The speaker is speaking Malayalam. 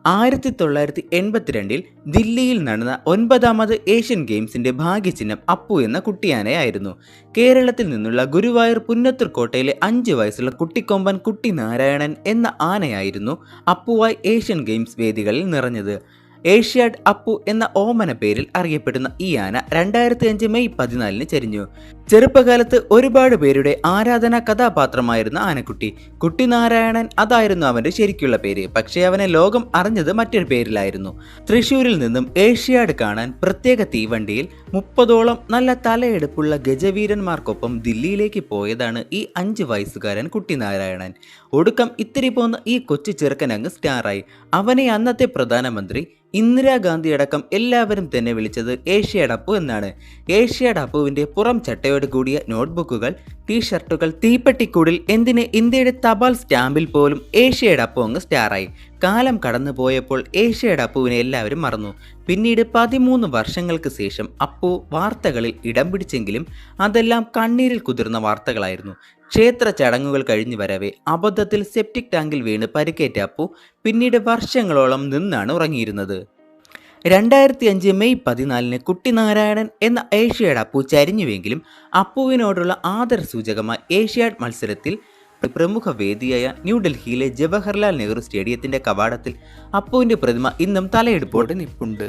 1982 ദില്ലിയിൽ നടന്ന 9ാമത് ഏഷ്യൻ ഗെയിംസിന്റെ ഭാഗ്യചിഹ്നം അപ്പു എന്ന കുട്ടിയാനയായിരുന്നു. കേരളത്തിൽ നിന്നുള്ള ഗുരുവായൂർ പുന്നത്തൂർകോട്ടയിലെ 5 വയസ്സുള്ള കുട്ടിക്കൊമ്പൻ കുട്ടി നാരായണൻ എന്ന ആനയായിരുന്നു അപ്പുവായി ഏഷ്യൻ ഗെയിംസ് വേദികളിൽ നിറഞ്ഞത്. ഏഷ്യാഡ് അപ്പു എന്ന ഓമന പേരിൽ അറിയപ്പെടുന്ന ഈ ആന 2005 മെയ് 14 ചരിഞ്ഞു. ചെറുപ്പകാലത്ത് ഒരുപാട് പേരുടെ ആരാധനാ കഥാപാത്രമായിരുന്ന ആനക്കുട്ടി കുട്ടി നാരായണൻ അതായിരുന്നു അവന്റെ ശരിക്കുള്ള പേര്. പക്ഷേ അവനെ ലോകം അറിഞ്ഞത് മറ്റൊരു പേരിലായിരുന്നു. തൃശ്ശൂരിൽ നിന്നും ഏഷ്യാഡ് കാണാൻ പ്രത്യേക തീവണ്ടിയിൽ 30ഓളം നല്ല തലയെടുപ്പുള്ള ഗജവീരന്മാർക്കൊപ്പം ദില്ലിയിലേക്ക് പോയതാണ് ഈ 5 വയസ്സുകാരൻ കുട്ടി നാരായണൻ. ഒടുക്കം ഇത്തിരി പോന്ന ഈ കൊച്ചു ചെറുക്കൻ അങ്ങ് സ്റ്റാറായി. അവനെ അന്നത്തെ പ്രധാനമന്ത്രി ഇന്ദിരാഗാന്ധി അടക്കം എല്ലാവരും തന്നെ വിളിച്ചത് ഏഷ്യാഡ് അപ്പു എന്നാണ്. ഏഷ്യാഡ് അപ്പുവിന്റെ പുറം ചട്ടയോട് കൂടിയ നോട്ട്ബുക്കുകൾ, ടീഷർട്ടുകൾ, തീപ്പെട്ടിക്കൂടിൽ, എന്തിന് ഇന്ത്യയുടെ തപാൽ സ്റ്റാമ്പിൽ പോലും ഏഷ്യാഡ് അപ്പു അങ്ങ് സ്റ്റാറായി. കാലം കടന്നു പോയപ്പോൾ ഏഷ്യാഡ് അപ്പുവിനെ എല്ലാവരും മറന്നു. പിന്നീട് 13 വർഷങ്ങൾക്ക് ശേഷം അപ്പു വാർത്തകളിൽ ഇടം പിടിച്ചെങ്കിലും അതെല്ലാം കണ്ണീരിൽ കുതിർന്ന വാർത്തകളായിരുന്നു. ക്ഷേത്ര ചടങ്ങുകൾ കഴിഞ്ഞു വരവേ അബദ്ധത്തിൽ സെപ്റ്റിക് ടാങ്കിൽ വീണ് പരിക്കേറ്റ അപ്പു പിന്നീട് വർഷങ്ങളോളം നിന്നാണ് ഉറങ്ങിയിരുന്നത്. 2005 മെയ് 14 കുട്ടി നാരായണൻ എന്ന ഏഷ്യാഡ് അപ്പു ചരിഞ്ഞുവെങ്കിലും അപ്പുവിനോടുള്ള ആദരസൂചകമായി ഏഷ്യാഡ് മത്സരത്തിൽ പ്രമുഖ വേദിയായ ന്യൂഡൽഹിയിലെ ജവഹർലാൽ നെഹ്റു സ്റ്റേഡിയത്തിന്റെ കവാടത്തിൽ അപ്പുവിന്റെ പ്രതിമ ഇന്നും തലയെടുപ്പോടെ നിൽപ്പുണ്ട്.